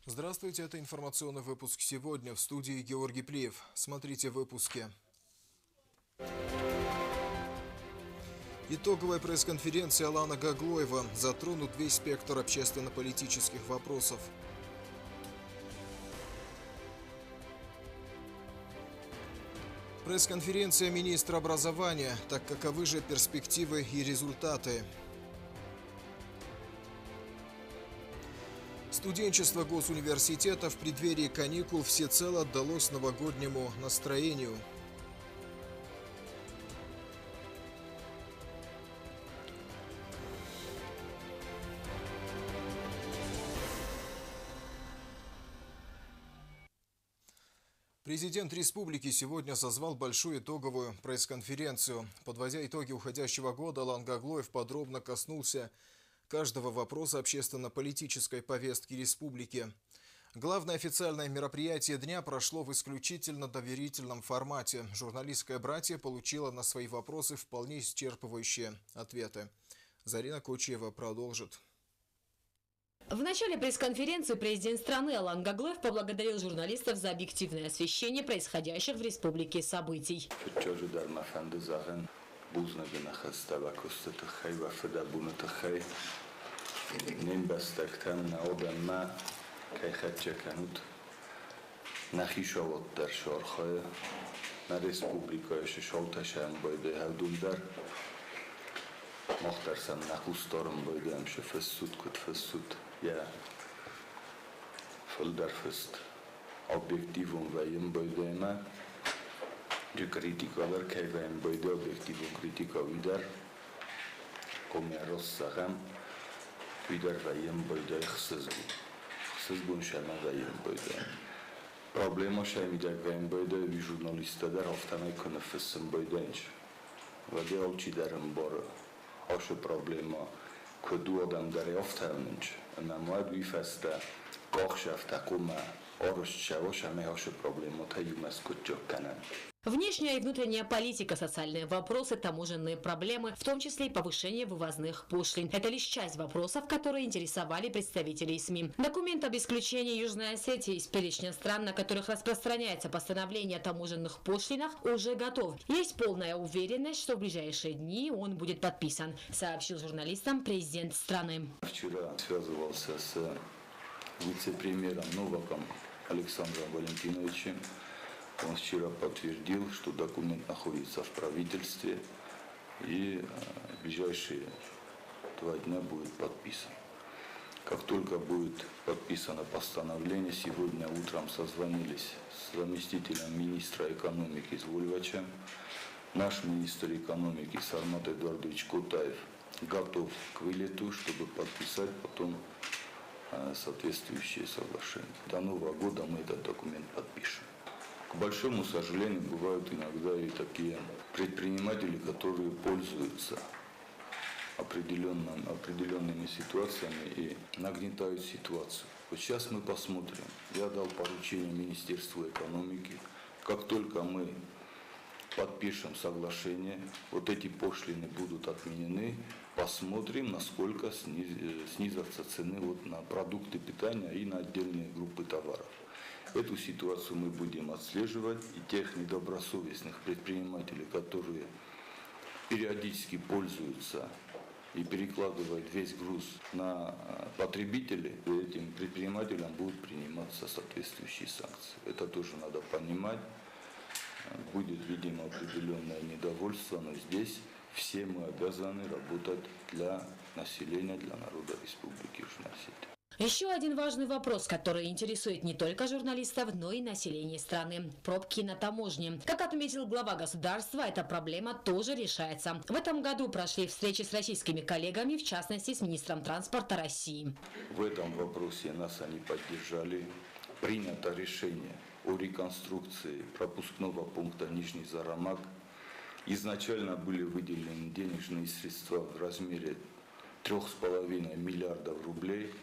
Здравствуйте, это информационный выпуск сегодня. В студии Георгий Плиев. Смотрите в выпуске. Итоговая пресс-конференция Алана Гаглоева затронут весь спектр общественно-политических вопросов. Пресс-конференция министра образования. Так каковы же перспективы и результаты? Студенчество госуниверситета в преддверии каникул всецело отдалось новогоднему настроению. Президент республики сегодня созвал большую итоговую пресс-конференцию. Подводя итоги уходящего года, Алан Гаглоев подробно коснулся каждого вопроса общественно-политической повестки республики. Главное официальное мероприятие дня прошло в исключительно доверительном формате. Журналистское братье получило на свои вопросы вполне исчерпывающие ответы. Зарина Кочиева продолжит. В начале пресс-конференции президент страны Алан Гаглоев поблагодарил журналистов за объективное освещение происходящих в республике событий. Мохтарсан нахустором бойдем шефесут кутфесут я фолдерфест объективум ваем бойдема же критикалар кайваем бойде объективум критика видар комерос сагам видар ваем бойде хсызгун шама ваем бойде проблема шамидак ваем бойде ви журналиста дар автанай конфессем бойденч ваде олчидарым боро Așa problema că du adam dar oftalmenci, na moad vifasta kochshafta kuma оросчавоша меоша проблема таюмас кутчокканан. Внешняя и внутренняя политика, социальные вопросы, таможенные проблемы, в том числе и повышение вывозных пошлин. Это лишь часть вопросов, которые интересовали представителей СМИ. Документ об исключении Южной Осетии из перечня стран, на которых распространяется постановление о таможенных пошлинах, уже готов. Есть полная уверенность, что в ближайшие дни он будет подписан, сообщил журналистам президент страны. Вчера связывался с вице-премьером Новаком Александром Валентиновичем. Он вчера подтвердил, что документ находится в правительстве и в ближайшие 2 дня будет подписан. Как только будет подписано постановление, сегодня утром созвонились с заместителем министра экономики Звольвачем. Наш министр экономики Сармат Эдуардович Котаев готов к вылету, чтобы подписать потом соответствующие соглашения. До Нового года мы этот документ подпишем. К большому сожалению, бывают иногда и такие предприниматели, которые пользуются определенными ситуациями и нагнетают ситуацию. Вот сейчас мы посмотрим. Я дал поручение Министерству экономики. Как только мы подпишем соглашение, вот эти пошлины будут отменены, посмотрим, насколько снизятся цены вот на продукты питания и на отдельные группы товаров. Эту ситуацию мы будем отслеживать, и тех недобросовестных предпринимателей, которые периодически пользуются и перекладывают весь груз на потребителей, этим предпринимателям будут приниматься соответствующие санкции. Это тоже надо понимать. Будет, видимо, определенное недовольство, но здесь все мы обязаны работать для населения, для народа Республики Южная Осетия. Еще один важный вопрос, который интересует не только журналистов, но и население страны – пробки на таможне. Как отметил глава государства, эта проблема тоже решается. В этом году прошли встречи с российскими коллегами, в частности, с министром транспорта России. В этом вопросе нас они поддержали. Принято решение о реконструкции пропускного пункта Нижний Зарамак. Изначально были выделены денежные средства в размере 3,5 миллиардов рублей.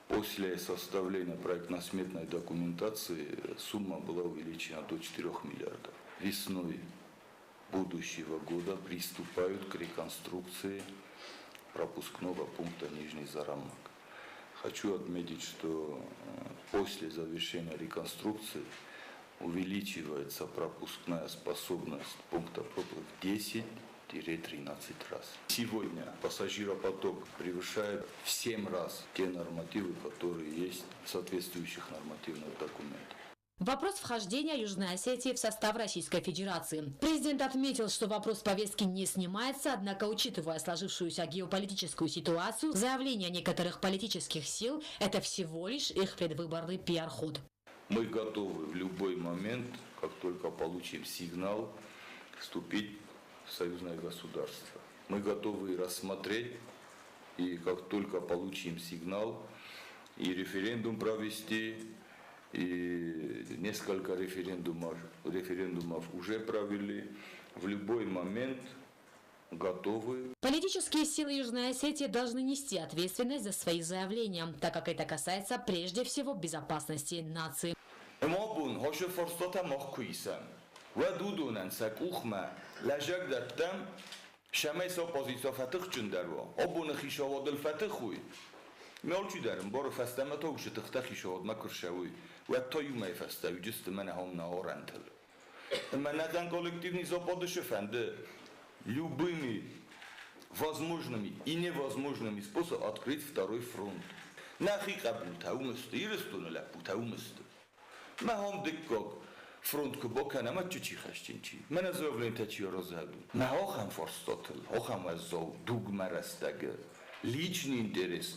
После составления проектно-сметной документации сумма была увеличена до 4 миллиардов. Весной будущего года приступают к реконструкции пропускного пункта Нижний Зарамак. Хочу отметить, что после завершения реконструкции увеличивается пропускная способность пункта пропуск в 10-13 раз. Сегодня пассажиропоток превышает в 7 раз те нормативы, которые есть в соответствующих нормативных документах. Вопрос вхождения Южной Осетии в состав Российской Федерации. Президент отметил, что вопрос повестки не снимается, однако, учитывая сложившуюся геополитическую ситуацию, заявление некоторых политических сил – это всего лишь их предвыборный пиар-ход. Мы готовы в любой момент, как только получим сигнал, вступить в союзное государство. Мы готовы рассмотреть, и как только получим сигнал, и референдум провести, и несколько референдумов уже провели. В любой момент готовы. Политические силы Южной Осетии должны нести ответственность за свои заявления, так как это касается прежде всего безопасности нации. میالچی دارم بارو فستم تا وش تختخی شود ما کرشوی و تا یوم فسته و جست من هم نهارندل من ندن коллективный запады шефенде любыми возможными и невозможными способами открыть второй фронт. Нахи кабутаумст, ирестунля путаумст. Мы هم диккок фронт кубока на матчи хащинчи. Мен заявлен тачи разаду. Мы хохам форстотл, хохам азо дугмарастаге. Личный интерес.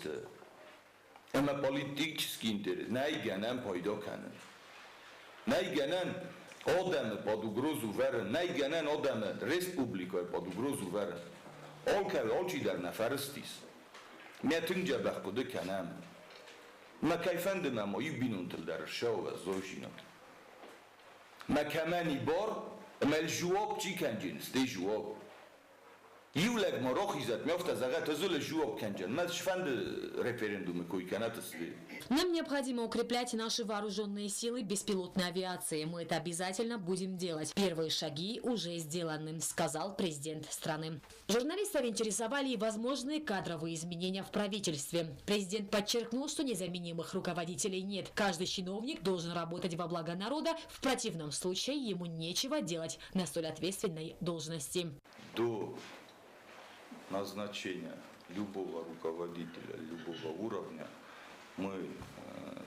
اما политический интерес, найгенен пайда کنن. Найгенен آدم под угрозу верен, найгенен آدم республикой под угрозу верен. Алчи در نفرستیس. میتونجا بخوده کنم. ما کیفند ممایی بینونتل در شو و زوجینات. ما کمانی بار مال جواب چی کنجنس؟ دی جواب. يولد مراخيزات ميافتا زغات زول جواب كنجن ما شفند референдумы кой канатысли. Нам необходимо укреплять наши вооруженные силы беспилотной авиации. Мы это обязательно будем делать. Первые шаги уже сделаны, сказал президент страны. Журналистов интересовали и возможные кадровые изменения в правительстве. Президент подчеркнул, что незаменимых руководителей нет. Каждый чиновник должен работать во благо народа. В противном случае ему нечего делать на столь ответственной должности. До назначения любого руководителя, любого уровня, мы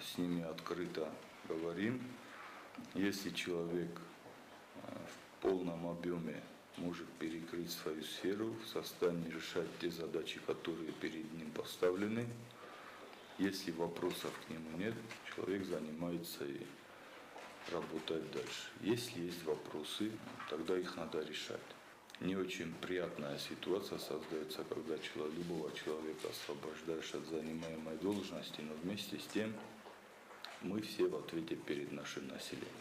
с ними открыто говорим. Если человек в полном объеме может перекрыть свою сферу, в состоянии решать те задачи, которые перед ним поставлены, если вопросов к нему нет, человек занимается и работает дальше. Если есть вопросы, тогда их надо решать. Не очень приятная ситуация создается, когда любого человека освобождаешь от занимаемой должности, но вместе с тем мы все в ответе перед нашим населением.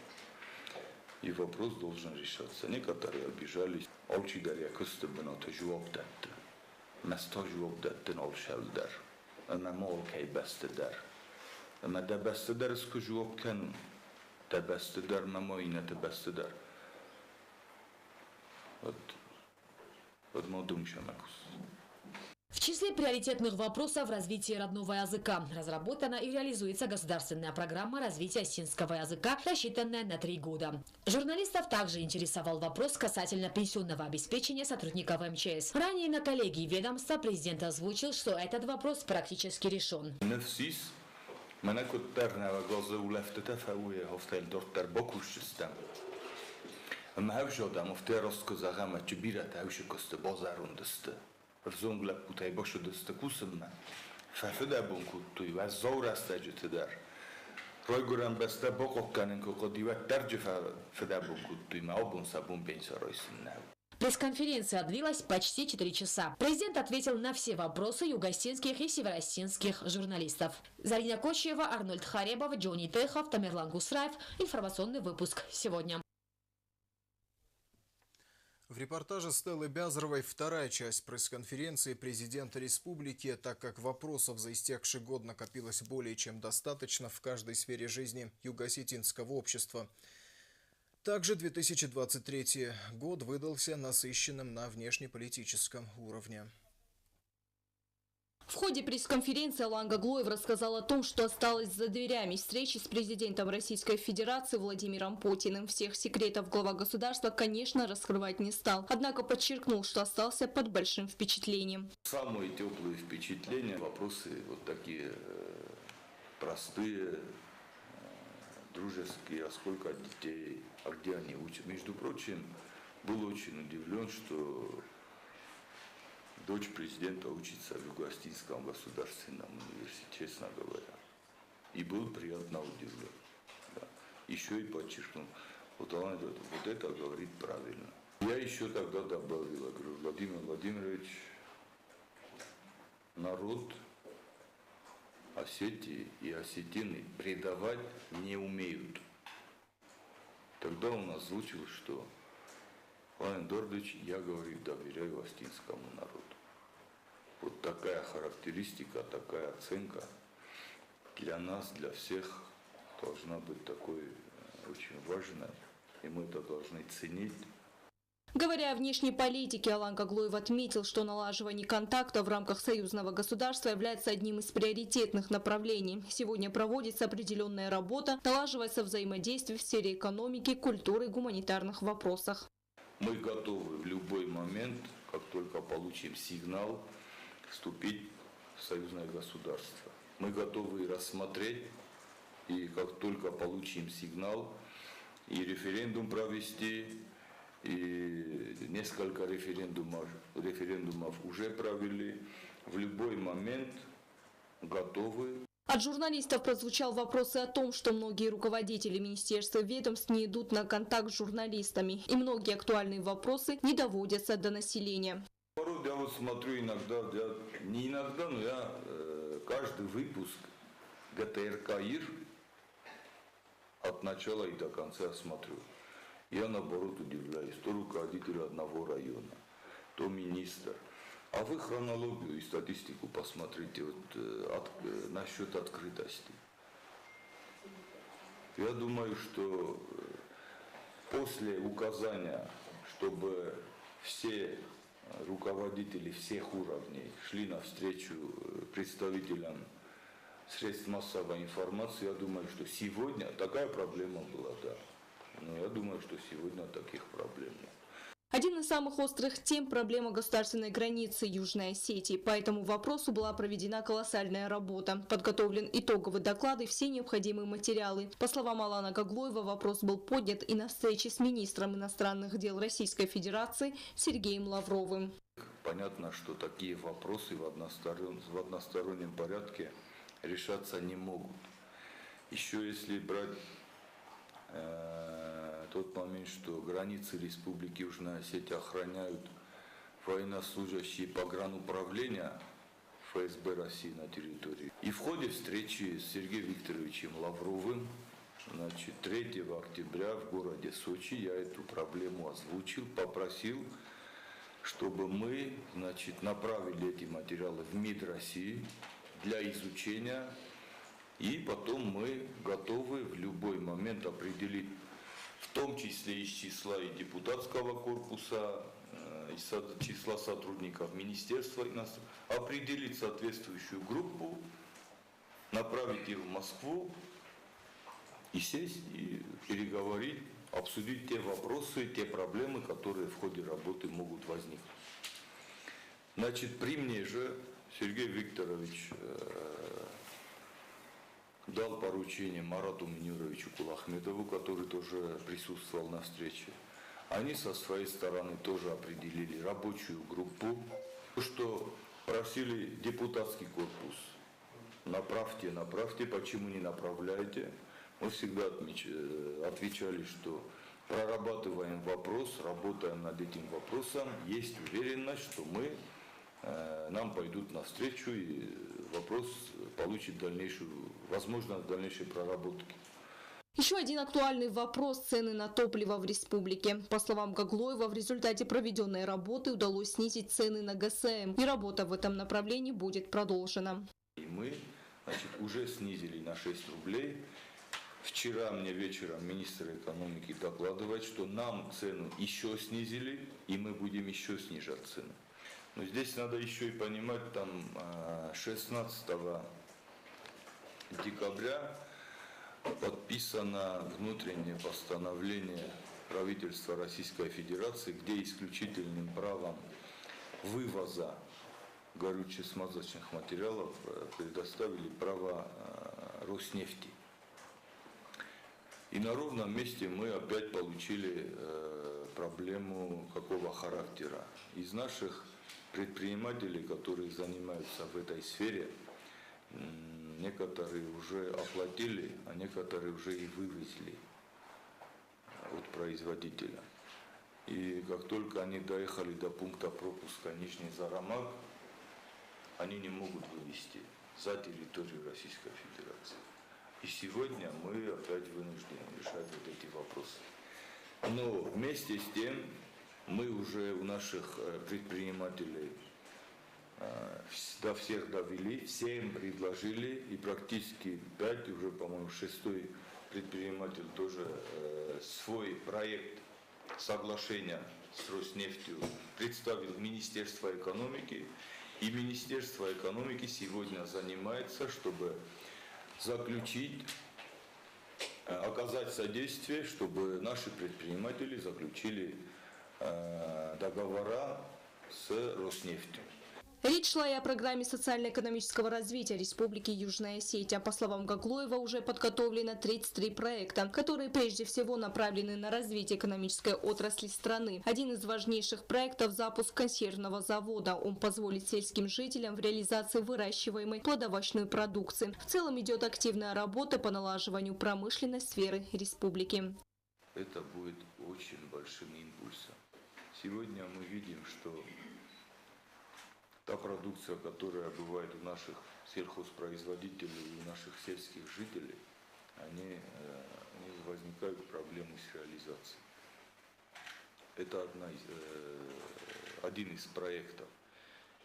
И вопрос должен решаться. Некоторые обижались. Алчи дарья кыстыбыната жуап датты. Места жуап даттын алшалдар. Ама мол кей бастыдар. Ама да бастыдар искы жуап канун. Да бастыдар мамоина да бастыдар. В числе приоритетных вопросов развитие родного языка. Разработана и реализуется государственная программа развития осетинского языка, рассчитанная на 3 года. Журналистов также интересовал вопрос касательно пенсионного обеспечения сотрудников МЧС. Ранее на коллегии ведомства президент озвучил, что этот вопрос практически решен. Мавжодам офтероско загама чубират аушикосте базарундысты. Рзонгла путай башудысты кусымна. Фафеда бунку туй ва зоурастаджитыдар. Ройгурам баста бококканын кокодиват тарджифа феда бунку туй маобун сабун бенсаройсыннау. Пресс-конференция длилась почти 4 часа. Президент ответил на все вопросы югосинских и северосинских журналистов. Зарина Кочева, Арнольд Харебов, Джонни Техов, Тамерлан Гусраев. Информационный выпуск сегодня. В репортаже Стеллы Бязаровой вторая часть пресс-конференции президента республики, так как вопросов за истекший год накопилось более чем достаточно в каждой сфере жизни юго-осетинского общества. Также 2023 год выдался насыщенным на внешнеполитическом уровне. В ходе пресс-конференции Алан Гаглоев рассказал о том, что осталось за дверями встречи с президентом Российской Федерации Владимиром Путиным. Всех секретов глава государства, конечно, раскрывать не стал. Однако подчеркнул, что остался под большим впечатлением. Самые теплые впечатления, вопросы вот такие простые, дружеские, а сколько детей, а где они учат. Между прочим, был очень удивлен, что дочь президента учится в Юго-Остинском государственном университете, честно говоря. И был приятно удивлен. Да. Еще и подчеркнул, вот она говорит, вот это говорит правильно. Я еще тогда добавил, я говорю, Владимир Владимирович, народ Осетии и осетины предавать не умеют. Тогда он озвучил, что Владимир Эдуардович, я говорю, доверяю остинскому народу. Вот такая характеристика, такая оценка для нас, для всех должна быть такой очень важной, и мы это должны ценить. Говоря о внешней политике, Алан Гаглоев отметил, что налаживание контакта в рамках союзного государства является одним из приоритетных направлений. Сегодня проводится определенная работа, налаживается взаимодействие в сфере экономики, культуры и гуманитарных вопросах. Мы готовы в любой момент, как только получим сигнал, вступить в союзное государство. Мы готовы рассмотреть, и как только получим сигнал, и референдум провести, и несколько референдумов уже провели. В любой момент готовы. От журналистов прозвучал вопрос и о том, что многие руководители министерств и ведомств не идут на контакт с журналистами, и многие актуальные вопросы не доводятся до населения. Порой я вот смотрю иногда, не иногда, но я каждый выпуск ГТРК ИР от начала и до конца смотрю. Я наоборот удивляюсь, то руководитель одного района, то министр. А вы хронологию и статистику посмотрите насчет открытости. Я думаю, что после указания, чтобы все руководители всех уровней шли навстречу представителям средств массовой информации, я думаю, что сегодня такая проблема была, да. Но я думаю, что сегодня таких проблем нет. Один из самых острых тем – проблема государственной границы Южной Осетии. По этому вопросу была проведена колоссальная работа. Подготовлен итоговый доклад и все необходимые материалы. По словам Алана Гаглоева, вопрос был поднят и на встрече с министром иностранных дел Российской Федерации Сергеем Лавровым. Понятно, что такие вопросы в одностороннем порядке решаться не могут. Еще если брать тот момент, что границы Республики Южная Осетия охраняют военнослужащие погрануправления ФСБ России на территории. И в ходе встречи с Сергеем Викторовичем Лавровым, 3 октября в городе Сочи я эту проблему озвучил, попросил, чтобы мы направили эти материалы в МИД России для изучения. И потом мы готовы в любой момент определить, в том числе из числа и депутатского корпуса, из числа сотрудников Министерства иностранных, определить соответствующую группу, направить их в Москву и сесть, и переговорить, обсудить те вопросы, те проблемы, которые в ходе работы могут возникнуть. При мне же Сергей Викторович дал поручение Марату Мунировичу Кулахметову, который тоже присутствовал на встрече. Они со своей стороны тоже определили рабочую группу, что просили депутатский корпус. Направьте, почему не направляете? Мы всегда отвечали, что прорабатываем вопрос, работаем над этим вопросом, есть уверенность, что нам пойдут навстречу и вопрос получит возможность дальнейшей проработки. Еще один актуальный вопрос – цены на топливо в республике. По словам Гаглоева, в результате проведенной работы удалось снизить цены на ГСМ, и работа в этом направлении будет продолжена. И мы уже снизили на 6 рублей. Вчера мне вечером министр экономики докладывает, что нам цену еще снизили, и мы будем еще снижать цены. Но здесь надо еще и понимать, там 16 декабря подписано внутреннее постановление правительства Российской Федерации, где исключительным правом вывоза горюче-смазочных материалов предоставили право Роснефти. И на ровном месте мы опять получили проблему какого характера. Из наших предпринимателей, которые занимаются в этой сфере, некоторые уже оплатили, а некоторые уже и вывезли от производителя. И как только они доехали до пункта пропуска Нижний Зарамак, они не могут вывезти за территорию Российской Федерации. И сегодня мы опять вынуждены решать вот эти вопросы. Но вместе с тем мы уже у наших предпринимателей до всех довели, всем предложили, и практически 5, уже, по-моему, 6-й предприниматель тоже свой проект соглашения с Роснефтью представил в Министерство экономики. И Министерство экономики сегодня занимается, чтобы заключить, оказать содействие, чтобы наши предприниматели заключили договора с Роснефтью. Речь шла и о программе социально-экономического развития Республики Южная Осетия. По словам Гаглоева, уже подготовлено 33 проекта, которые прежде всего направлены на развитие экономической отрасли страны. Один из важнейших проектов – запуск консервного завода. Он позволит сельским жителям в реализации выращиваемой плодовочной продукции. В целом идет активная работа по налаживанию промышленной сферы республики. Это будет очень большим импульсом. Сегодня мы видим, что та продукция, которая бывает у наших сельхозпроизводителей и у наших сельских жителей, они возникают проблемы с реализацией. Это один из проектов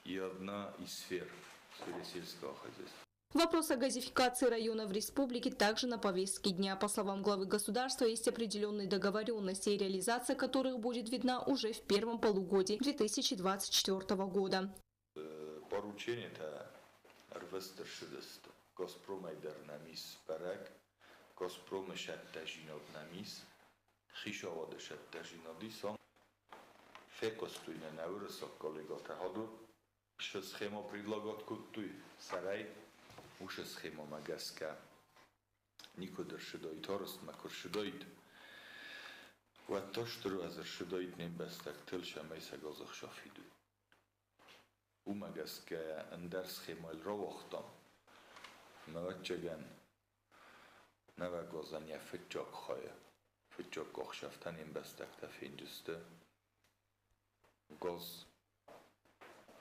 и одна из сфер в сфере сельского хозяйства. Вопрос о газификации районов республики также на повестке дня. По словам главы государства, есть определенные договоренности, и реализация которых будет видна уже в первом полугодии 2024 года. Поручение-то Арвестершидест, Госпромайдер намис Парак, Госпромешат Тажинод намис, Хишавадешат Тажинодисон, Фекостуйна Наурасок коллега Тахаду, Шесхемо предлагат Куттуй, Сарай, Ушесхемо Магаска, Никодершидоид, Торст Макуршидоид, вот то, что Разершидоид небестак, Тельша Мейса Газах Шафиду. Умагаске андерсхемой ровохтом, навачаган, навагозания фитчок хоя, фитчок кохшафтан имбестакта финджисте, гоз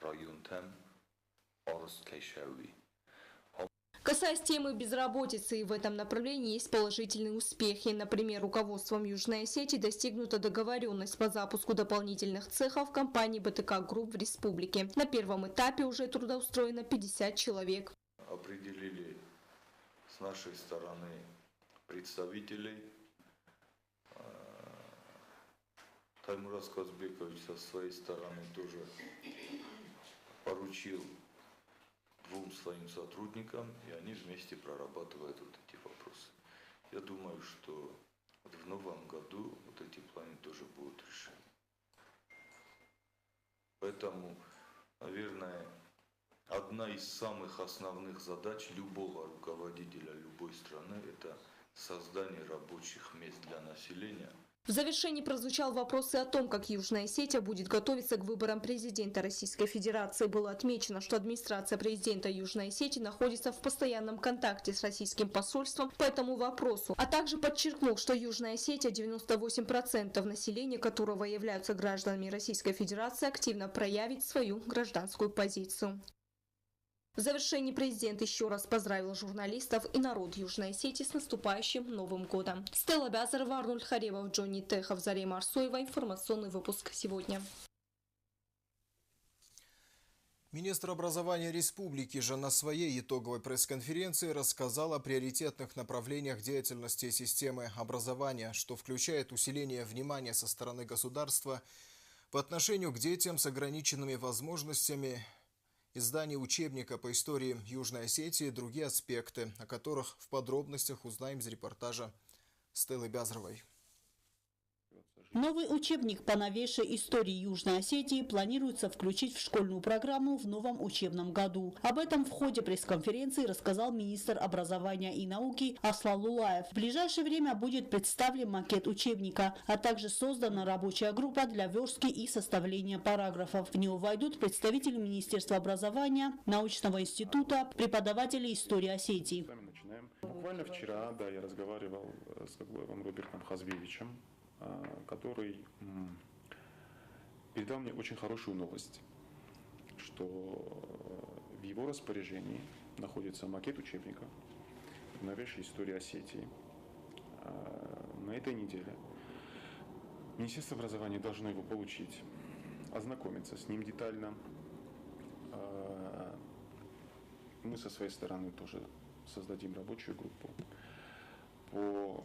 районтам, орс кейшауи. Касаясь темы безработицы, и в этом направлении есть положительные успехи. Например, руководством Южной Осетии достигнута договоренность по запуску дополнительных цехов компании БТК Групп в республике. На первом этапе уже трудоустроено 50 человек. Определили с нашей стороны представителей. Таймураз Казбекович со своей стороны тоже поручил 2 своим сотрудникам, и они вместе прорабатывают вот эти вопросы. Я думаю, что в новом году вот эти планы тоже будут решены. Поэтому, наверное, одна из самых основных задач любого руководителя любой страны – это создание рабочих мест для населения. В завершении прозвучал вопрос и о том, как Южная Осетия будет готовиться к выборам президента Российской Федерации. Было отмечено, что администрация президента Южной Осетии находится в постоянном контакте с российским посольством по этому вопросу, а также подчеркнул, что Южная Осетия, 98% населения которого являются гражданами Российской Федерации, активно проявит свою гражданскую позицию. В завершении президент еще раз поздравил журналистов и народ Южной Осетии с наступающим Новым годом. Стелла Бязарова, Арнольд Харевов, Джонни Техов, Зарема Арсоева. Информационный выпуск сегодня. Министр образования республики же на своей итоговой пресс-конференции рассказал о приоритетных направлениях деятельности системы образования, что включает усиление внимания со стороны государства По отношению к детям с ограниченными возможностями, издание учебника по истории Южной Осетии и другие аспекты, о которых в подробностях узнаем из репортажа Стеллы Бязровой. Новый учебник по новейшей истории Южной Осетии планируется включить в школьную программу в новом учебном году. Об этом в ходе пресс-конференции рассказал министр образования и науки Аслан Лулаев. В ближайшее время будет представлен макет учебника, а также создана рабочая группа для верстки и составления параграфов. В него войдут представители Министерства образования, научного института, преподаватели истории Осетии. Буквально вчера, я разговаривал с Гаглоевым Робертом Хазбевичем, который передал мне очень хорошую новость, что в его распоряжении находится макет учебника новейшей истории Осетии. На этой неделе Министерство образования должно его получить, ознакомиться с ним детально. Мы со своей стороны тоже создадим рабочую группу по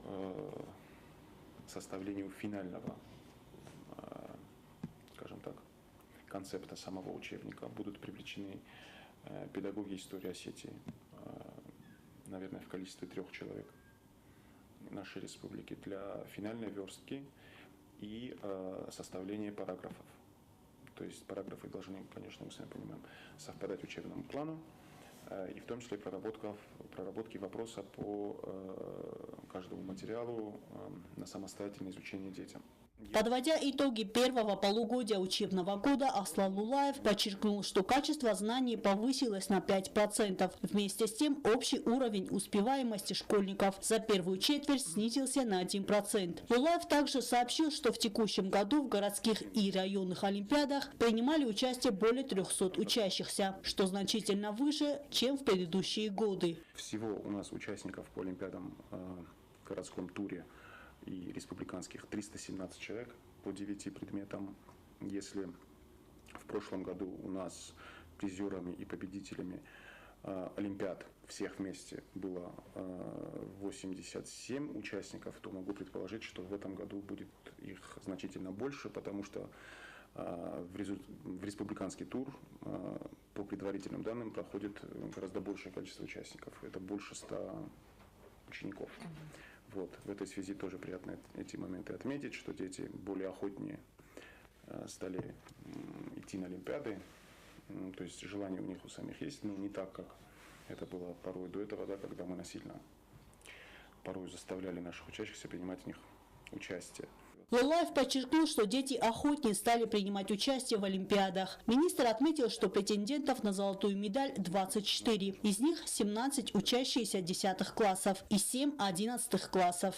составлению финального, скажем так, концепта самого учебника. Будут привлечены педагоги истории Осетии, наверное, в количестве 3 человек нашей республики для финальной верстки и составления параграфов. То есть параграфы должны, конечно, мы сами понимаем, совпадать учебному плану, и в том числе проработки вопроса по каждому материалу на самостоятельное изучение детям. Подводя итоги первого полугодия учебного года, Аслан Лулаев подчеркнул, что качество знаний повысилось на 5%. Вместе с тем, общий уровень успеваемости школьников за первую четверть снизился на 1%. Лулаев также сообщил, что в текущем году в городских и районных олимпиадах принимали участие более 300 учащихся, что значительно выше, чем в предыдущие годы. Всего у нас участников по олимпиадам в городском туре и республиканских 317 человек по 9 предметам. Если в прошлом году у нас призерами и победителями олимпиад всех вместе было 87 участников, то могу предположить, что в этом году будет их значительно больше, потому что в республиканский тур по предварительным данным проходит гораздо большее количество участников. Это больше 100 учеников. Вот. В этой связи тоже приятно эти моменты отметить, что дети более охотнее стали идти на олимпиады. То есть желание у них у самих есть, но не так, как это было порой до этого, когда мы насильно порой заставляли наших учащихся принимать в них участие. Лулаев подчеркнул, что дети охотнее стали принимать участие в олимпиадах. Министр отметил, что претендентов на золотую медаль 24. Из них 17 учащиеся 10 классов и 7 11 классов.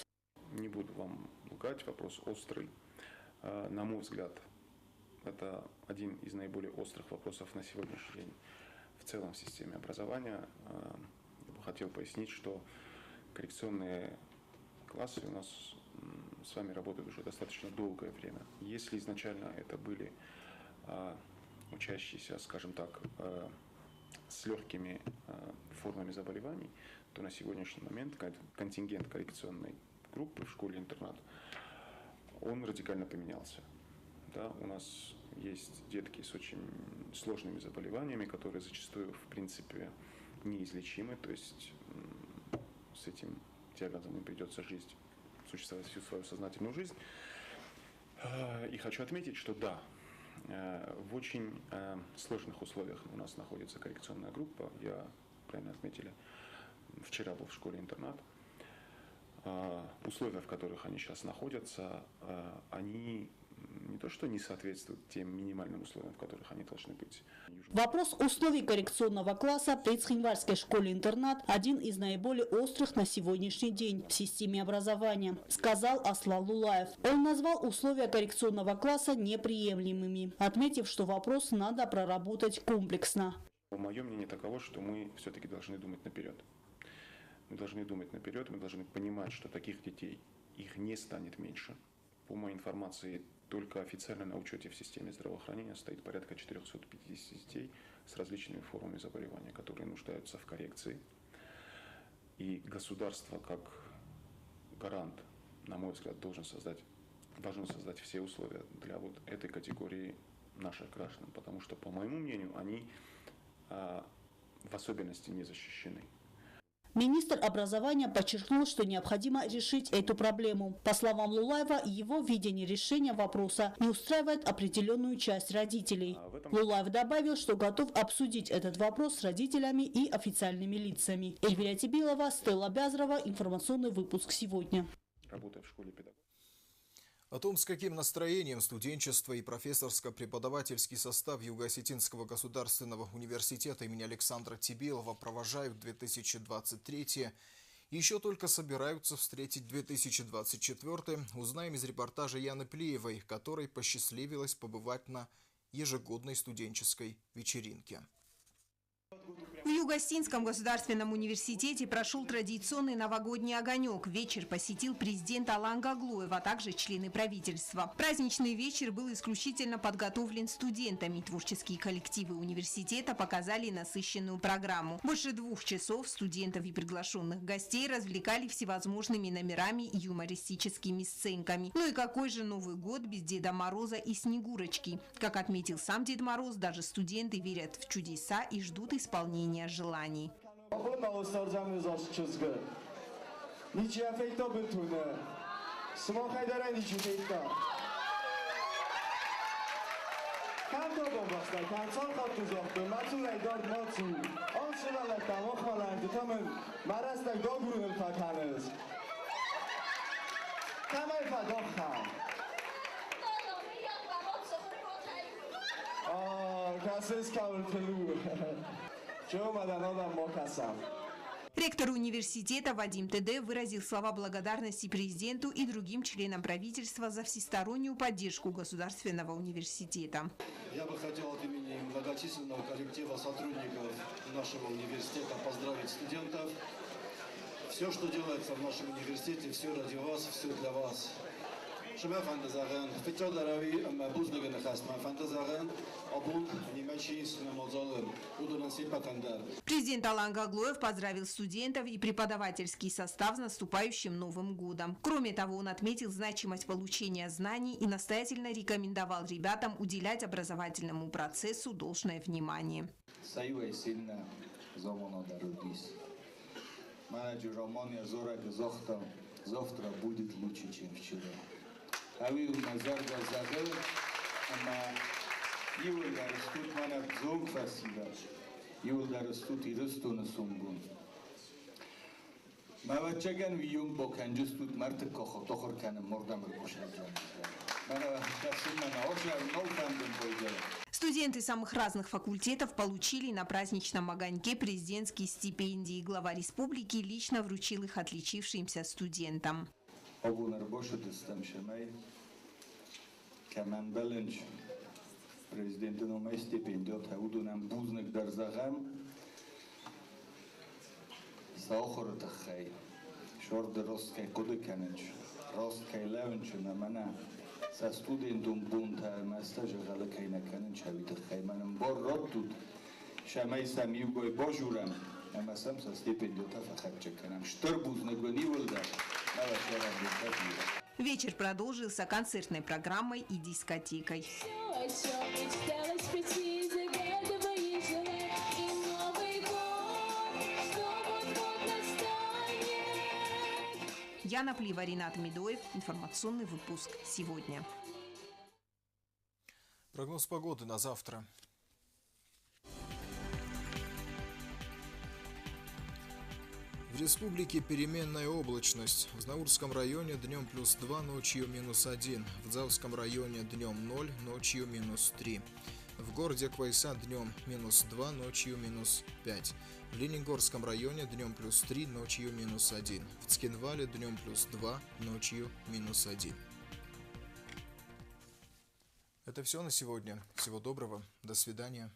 Не буду вам лгать, вопрос острый. На мой взгляд, это один из наиболее острых вопросов на сегодняшний день в целом в системе образования. Я бы хотел пояснить, что коррекционные классы у нас с вами работают уже достаточно долгое время. Если изначально это были учащиеся, скажем так, с легкими формами заболеваний, то на сегодняшний момент контингент коррекционной группы в школе-интернат, он радикально поменялся. Да, у нас есть детки с очень сложными заболеваниями, которые зачастую, в принципе, неизлечимы, то есть с этим диагнозом им придется существовать всю свою сознательную жизнь. И хочу отметить, что да, в очень сложных условиях у нас находится коррекционная группа. Я, правильно отметили, вчера был в школе-интернат. Условия, в которых они сейчас находятся, они не то что не соответствуют тем минимальным условиям, в которых они должны быть. Вопрос условий коррекционного класса при Цхинвальской школе-интернат один из наиболее острых на сегодняшний день в системе образования, сказал Аслан Лулаев. Он назвал условия коррекционного класса неприемлемыми, отметив, что вопрос надо проработать комплексно. Мое мнение таково, что мы все-таки должны думать наперед. Мы должны думать наперед, мы должны понимать, что таких детей, их не станет меньше. По моей информации, только официально на учете в системе здравоохранения стоит порядка 450 детей с различными формами заболевания, которые нуждаются в коррекции. И государство, как гарант, на мой взгляд, должен создать важно создать все условия для вот этой категории наших граждан, потому что, по моему мнению, они в особенности не защищены. Министр образования подчеркнул, что необходимо решить эту проблему. По словам Лулаева, его видение решения вопроса не устраивает определенную часть родителей. Лулаев добавил, что готов обсудить этот вопрос с родителями и официальными лицами. Эльвира Тибилова, Стелла Бязрова. Информационный выпуск сегодня. Работая в школе педагогов. О том, с каким настроением студенчество и профессорско-преподавательский состав Юго-Осетинского государственного университета имени Александра Тибилова провожают 2023 и еще только собираются встретить 2024, узнаем из репортажа Яны Плиевой, которой посчастливилось побывать на ежегодной студенческой вечеринке. В Юго-Осетинском государственном университете прошел традиционный новогодний огонек. Вечер посетил президент Алан Гаглоев, а также члены правительства. Праздничный вечер был исключительно подготовлен студентами. Творческие коллективы университета показали насыщенную программу. Больше 2 часов студентов и приглашенных гостей развлекали всевозможными номерами и юмористическими сценками. Ну и какой же Новый год без Деда Мороза и Снегурочки? Как отметил сам Дед Мороз, даже студенты верят в чудеса и ждут исполнения желаний. Ректор университета Вадим Теде выразил слова благодарности президенту и другим членам правительства за всестороннюю поддержку государственного университета. Я бы хотел от имени многочисленного коллектива сотрудников нашего университета поздравить студентов. Все, что делается в нашем университете, все ради вас, все для вас. Президент Алан Гаглоев поздравил студентов и преподавательский состав с наступающим Новым годом. Кроме того, он отметил значимость получения знаний и настоятельно рекомендовал ребятам уделять образовательному процессу должное внимание. Завтра будет лучше, чем вчера. А вы у нас заргазагы, а Юлдар стут манат зонг фасида, Юлдар стут и растуна сумбун. Мавачаган виюм боканджу стут марты кохо тохорканым мордам рукошаджан. Студенты самых разных факультетов получили на праздничном огоньке президентские стипендии. Глава республики лично вручил их отличившимся студентам. Sa studentum bunta mastaja galakayna kanan chavita khaymanam borrotut shamay samiyugoy bojuram amasam sa стипендиота фахатчаканам штарбузнагони волда. Вечер продолжился концертной программой и дискотекой. Яна Плиева, Ринат Медоев. Информационный выпуск сегодня. Прогноз погоды на завтра. В республике переменная облачность. В Знаурском районе днем +2, ночью -1. В Дзавском районе днем 0, ночью -3. В городе Квайса днем -2, ночью -5. В Ленингорском районе днем +3, ночью -1. В Цкинвале днем +2, ночью -1. Это все на сегодня. Всего доброго. До свидания.